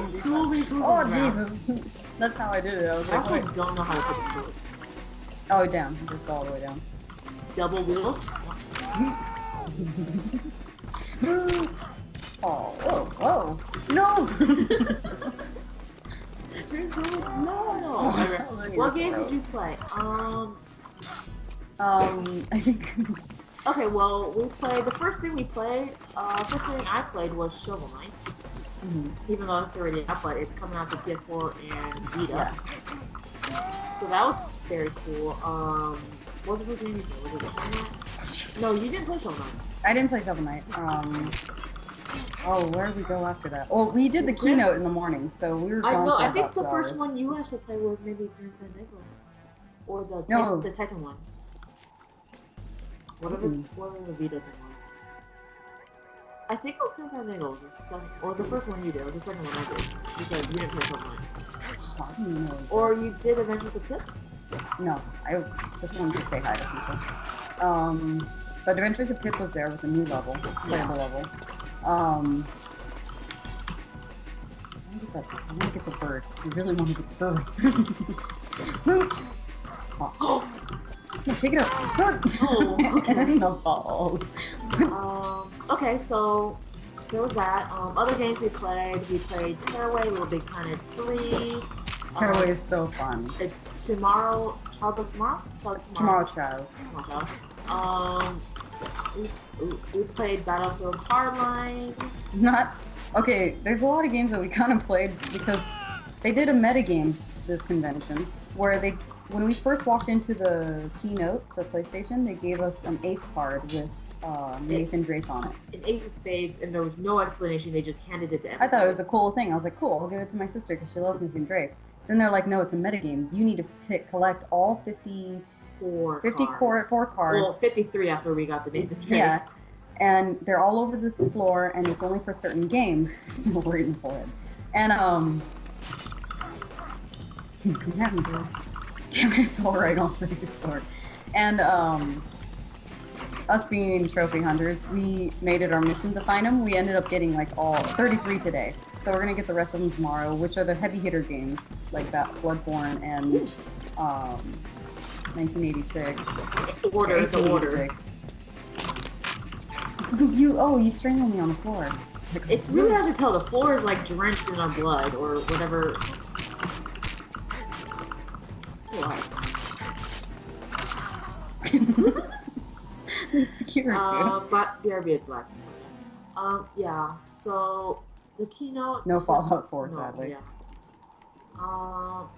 so many swords Oh, on the ground. Jesus. That's how I did it. I was I like, also wait. don't know how to put the sword. Oh, down. Just all the way down. Double wield? Oh, whoa, whoa. No! No. What games did you play? I think... Okay, well, we played, the first thing I played was Shovel Knight. Even though it's already out, but it's coming out to PS4 and Vita. Yeah. So that was very cool. What was the first game you played? Was it Shovel Knight? No, you didn't play Shovel Knight. I didn't play Shovel Knight. Oh, where did we go after that? Oh, we did the keynote in the morning, so we were gone for I think about the 2 first hours. one you actually played was maybe Grim Fandango. Or the Titan one. Whatever the Vita thing was. I think it was Grim Fandango was the second, or the first one you did, it was the second one I did. Because you didn't play Shovel Knight. I didn't know. Or you did Adventures of Pip? No, I just wanted to say hi to people. But Adventures of Pip was there with a new level, playable level. I want to get the bird. I really want to get the bird. Oh. No, take it up. Oh, okay. And the balls. Okay, so there was that. Other games we played Tearaway, Little Big Planet 3. Tearaway is so fun. It's tomorrow. Tomorrow Child. We played Battlefield Hardline. Okay, there's a lot of games that we kind of played because they did a metagame this convention where when we first walked into the keynote for PlayStation, they gave us an ace card with Nathan Drake on it. An ace of spades, and there was no explanation, they just handed it to everyone. I thought it was a cool thing. I was like, cool, I'll give it to my sister because she loves Nathan Drake. Then they're like, no, it's a metagame. You need to collect all 54 cards. Well, 53 after we got the Nathan Drake. Yeah. And they're all over this floor, and it's only for certain games. So we're waiting for it. And, come at me, bro. Damn it, I fell right onto the sword. And, us being trophy hunters, we made it our mission to find them. We ended up getting, like, all 33 today. So we're gonna get the rest of them tomorrow, which are the heavy hitter games, like that Bloodborne and, 1986. The order. You strangled me on the floor. It's really hard to tell. The floor is like drenched in our blood or whatever. What? But BRB is black. Yeah. So the keynote. No Fallout 4, sadly. Yeah.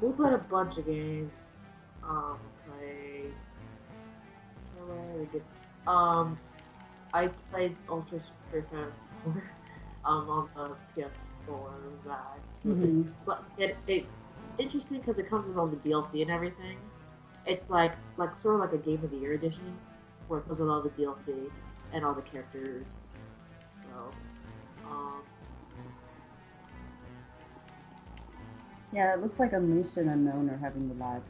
We played a bunch of games. I played Ultra Street Fighter 4 on the PS4. It's interesting because it comes with all the DLC and everything. It's like sort of like a Game of the Year edition, where it comes with all the DLC and all the characters. So, yeah, it looks like Unleashed and Unknown are having the lag.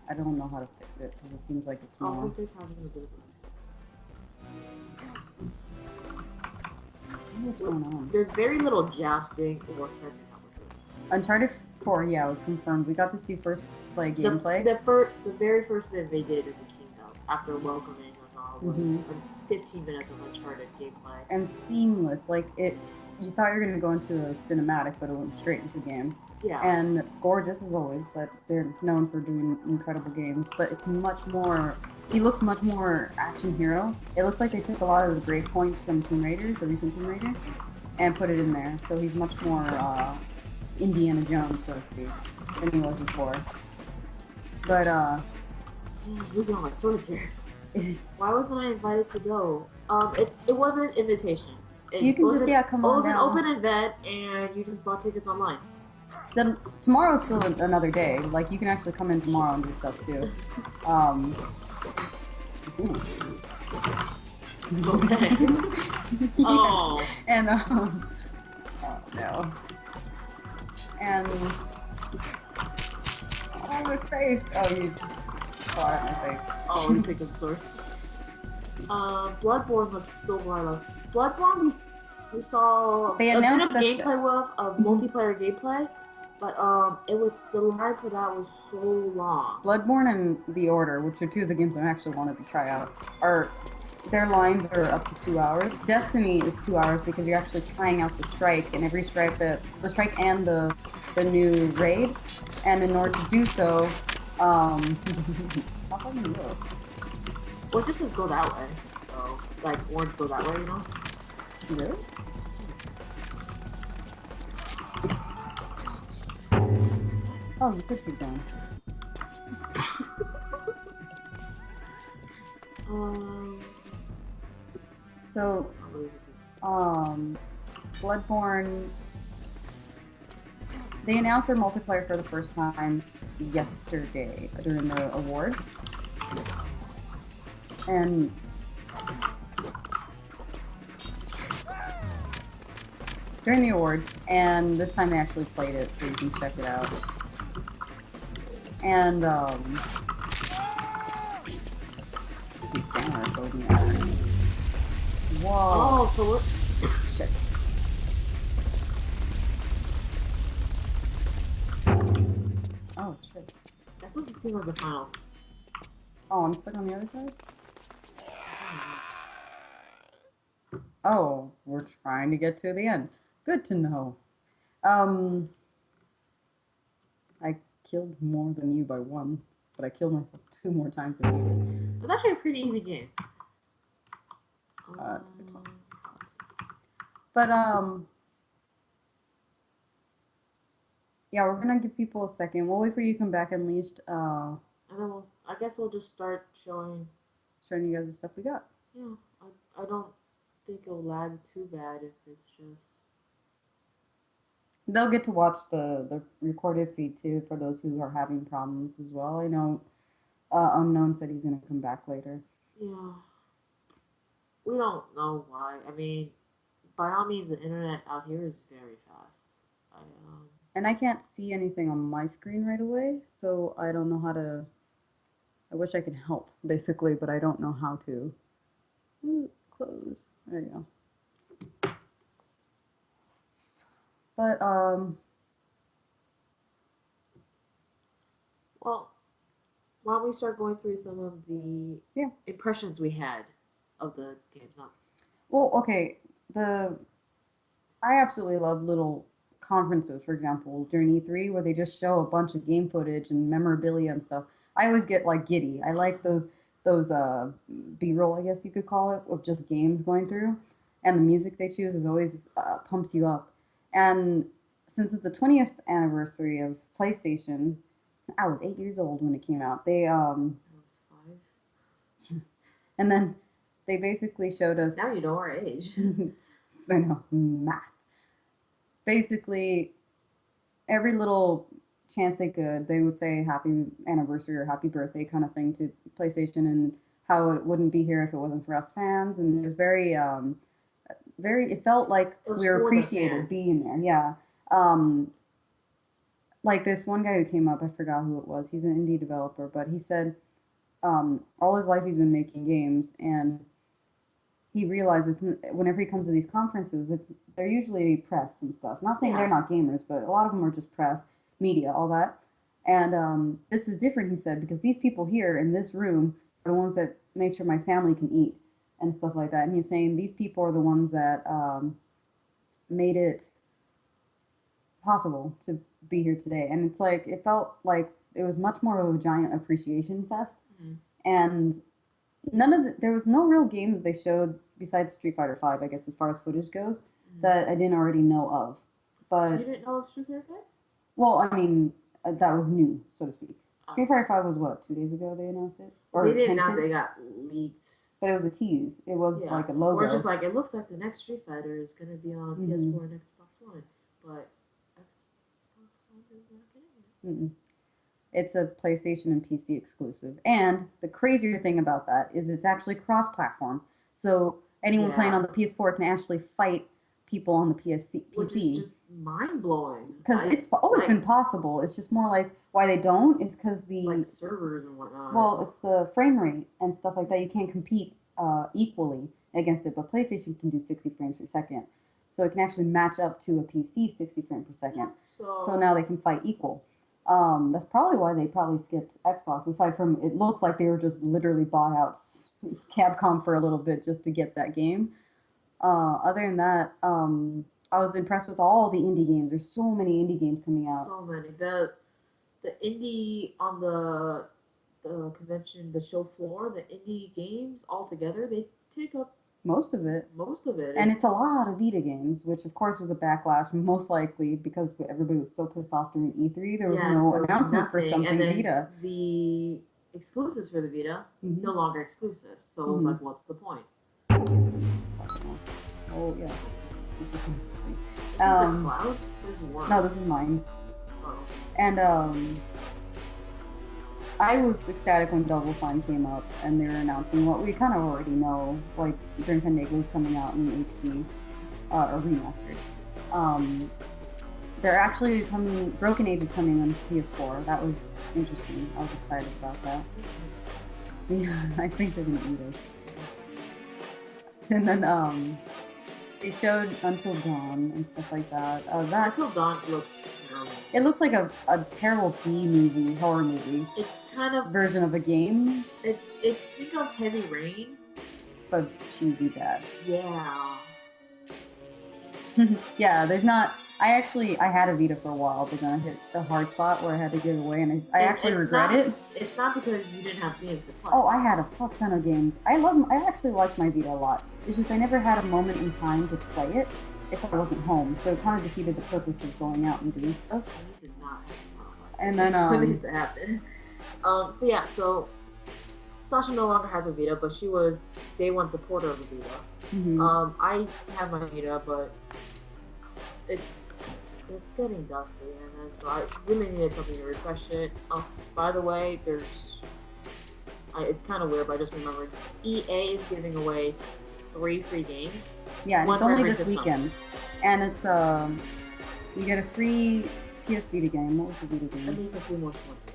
I don't know how to fix it because it seems like it's more. It's having a bit of it. What's going on? There's very little jousting or fencing competition. Uncharted 4, yeah, was confirmed. We got to see first play gameplay. The very first thing they did in the keynote, after welcoming us all, was 15 minutes of Uncharted gameplay. And seamless, like you thought you were going to go into a cinematic, but it went straight into the game. Yeah. And gorgeous as always, that they're known for doing incredible games, but it's much more. He looks much more action hero. It looks like they took a lot of the great points from Tomb Raider, the recent Tomb Raider, and put it in there. So he's much more Indiana Jones, so to speak, than he was before. But losing all my swords here. Why wasn't I invited to go? It wasn't an invitation. You can just come on down. It was an open event, and you just bought tickets online. Then tomorrow's still another day. Like you can actually come in tomorrow and do stuff too. Okay. Yeah. Oh. And oh no. And oh my face. Oh, you just caught at my face. Oh, you picked up the sword. Bloodborne looks so wild. Bloodborne We saw They a bit announced of that gameplay of multiplayer gameplay, but it was the line for that was so long. Bloodborne and The Order, which are two of the games I actually wanted to try out, are their lines are up to 2 hours. Destiny is 2 hours because you're actually trying out the strike, and every strike the strike and the new raid, and in order to do so, how about you look? Well, it just says go that way. So, like, orange go that way, you know? Really? Oh, you could keep going. So, Bloodborne, they announced their multiplayer for the first time yesterday during the awards. And during the awards, and this time they actually played it, so you can check it out. And these samurai told me that. Whoa! Oh, so what? Shit. Oh shit! That doesn't seem like the finals. Oh, I'm stuck on the other side. Oh, we're trying to get to the end. Good to know. I killed more than you by one, but I killed myself 2 more times than you did. It's actually a pretty easy game. It's a good one. But yeah, we're gonna give people a second. We'll wait for you to come back at least. And then I guess we'll just start showing Showing you guys the stuff we got. Yeah, I don't think it'll lag too bad if it's just. They'll get to watch the recorded feed too for those who are having problems as well. I know Unknown said he's gonna come back later. Yeah. We don't know why. I mean, by all means, the internet out here is very fast. And I can't see anything on my screen right away, so I don't know how to. I wish I could help, basically, but I don't know how to. Ooh, close. There you go. But well, why don't we start going through some of the impressions we had of the games? Well, okay. I absolutely love little conferences, for example, during E3, where they just show a bunch of game footage and memorabilia and stuff. I always get like giddy. I like those B-roll, I guess you could call it, of just games going through, and the music they choose is always pumps you up. And since it's the 20th anniversary of PlayStation, I was 8 years old when it came out. They I was 5. and then they basically showed us. Now you know our age. I know, math. Basically, every little chance they could, they would say happy anniversary or happy birthday kind of thing to PlayStation, and how it wouldn't be here if it wasn't for us fans. And it was very, it felt like we were appreciated being there. Yeah. Like this one guy who came up, I forgot who it was. He's an indie developer, but he said all his life he's been making games, and he realizes whenever he comes to these conferences, they're usually press and stuff. Not saying they're not gamers, but a lot of them are just press, media, all that. And this is different, he said, because these people here in this room are the ones that make sure my family can eat and stuff like that. And he's saying these people are the ones that made it possible to be here today. And it's like, it felt like it was much more of a giant appreciation fest. Mm-hmm. And there was no real game that they showed besides Street Fighter V, I guess, as far as footage goes, that I didn't already know of. But you didn't know of Street Fighter V? Well, I mean, that was new, so to speak. Street Fighter V was what, 2 days ago they announced it? Or they didn't announce it, it got leaked. But it was a tease. It was like a logo. Or it's just like, it looks like the next Street Fighter is going to be on PS4 and Xbox One. But Xbox One is not getting it. It's a PlayStation and PC exclusive. And the crazier thing about that is it's actually cross-platform. So anyone playing on the PS4 can actually fight people on the PC. Which is just mind-blowing. Because it's always been possible. It's just more like why they don't is because the... Like servers and whatnot. Well, it's the frame rate and stuff like that. You can't compete equally against it. But PlayStation can do 60 frames per second. so it can actually match up to a PC 60 frames per second. So So now they can fight equal. That's probably why they probably skipped Xbox. Aside from, it looks like they were just literally bought out Capcom for a little bit just to get that game. Other than that, I was impressed with all the indie games. There's so many indie games coming out. so many. The indie on the convention, the show floor, the indie games all together, they take up Most of it. most of it. And it's a lot of Vita games, which of course was a backlash, most likely because everybody was so pissed off during E3. There was no announcement for something and then Vita. The exclusives for the Vita no longer exclusive. So it was like, what's the point? Oh yeah, this is interesting. Is this the clouds? There's worms. No, this is Mines. Oh. And I was ecstatic when Double Fine came up and they were announcing what we kind of already know, like Grim Fandango is coming out in HD or remastered. They're actually coming. Broken Age is coming on PS4. That was interesting. I was excited about that. Yeah, I think they're gonna eat us. And then they showed Until Dawn and stuff like that. Until Dawn looks terrible. It looks like a terrible B movie, horror movie. It's kind of version of a game. Think of Heavy Rain, but cheesy bad. Yeah. Yeah, there's not. I had a Vita for a while, but then I hit the hard spot where I had to give it away, and I actually regret it. It's not because you didn't have games to play. Oh, I had a fuck ton of games. I actually liked my Vita a lot. It's just I never had a moment in time to play it if I wasn't home, so it kind of defeated the purpose of going out and doing stuff. I need to not have and then what needs to happen. So Sasha no longer has a Vita, but she was day one supporter of the Vita. I have my Vita, but it's getting dusty, and so I really needed something to refresh it. By the way, it's kind of weird, but I just remembered EA is giving away 3 free games. Yeah, it's only this weekend, and it's you get a free PS Vita game. What was the Vita game? Need for Speed Most Wanted.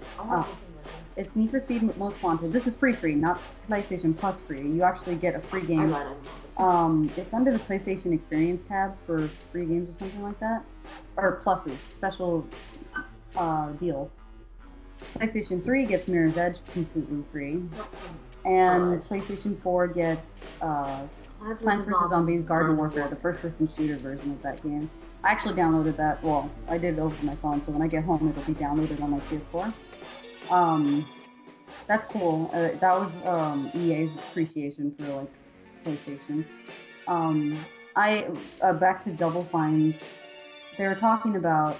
It's Need for Speed Most Wanted. This is free, not PlayStation Plus free. You actually get a free game. It's under the PlayStation Experience tab for free games or something like that. Or pluses, special deals. PlayStation 3 gets Mirror's Edge completely free. And PlayStation 4 gets Plants vs. Zombies Garden Warfare, the first-person shooter version of that game. I actually downloaded that. Well, I did it over my phone, so when I get home, it'll be downloaded on my PS4. That's cool. That was EA's appreciation for like PlayStation. Back to Double Fines. They were talking about.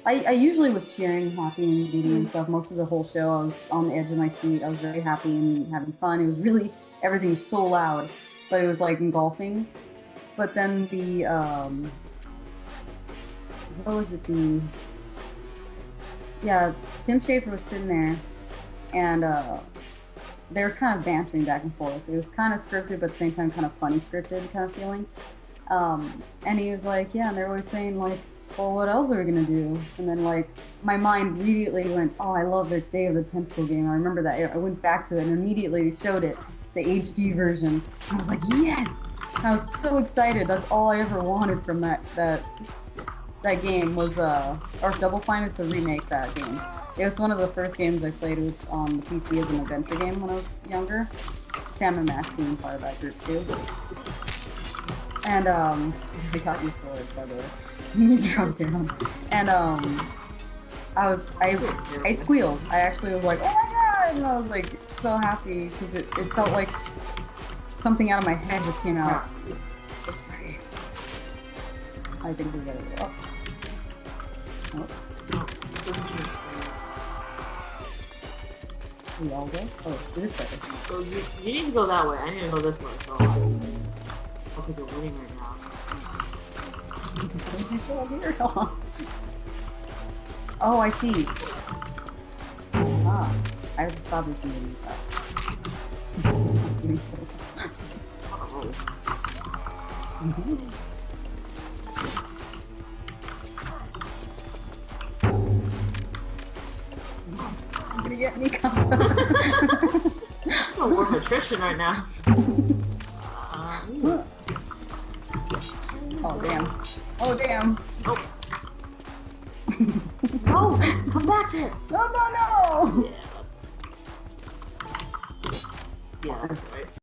I usually was cheering, happy, and giddy and stuff. Most of the whole show, I was on the edge of my seat. I was very happy and having fun. It was really everything was so loud, but it was like engulfing. But then the what was it? Tim Schafer was sitting there, and they were kind of bantering back and forth. It was kind of scripted, but at the same time kind of funny scripted kind of feeling. And he was like, yeah, and they're always saying like, well, what else are we gonna do? And then like, my mind immediately went, oh, I love the Day of the Tentacle game. I remember that. I went back to it and immediately showed it, the HD version. I was like, yes! I was so excited. That's all I ever wanted from that game was, or Double Fine is to remake that game. It was one of the first games I played on the PC as an adventure game when I was younger. Sam and Max being part of that group too. And I got your sword, by the way. You dropped down. And I squealed. I actually was like, oh my god! And I was like so happy because it felt like something out of my head just came out. This way. I think we got it. Oh. We all go? Oh, this way. So you need to go that way. I need to go this way. So, because we're winning right now. Oh, I see. Ah, I have to stop it from moving fast. Getting so You're gonna get me caught. Oh, we're patrician right now. Oh, damn. Oh damn. Oh. No! Come back here! No, no, no! Yeah. Yeah, that's right.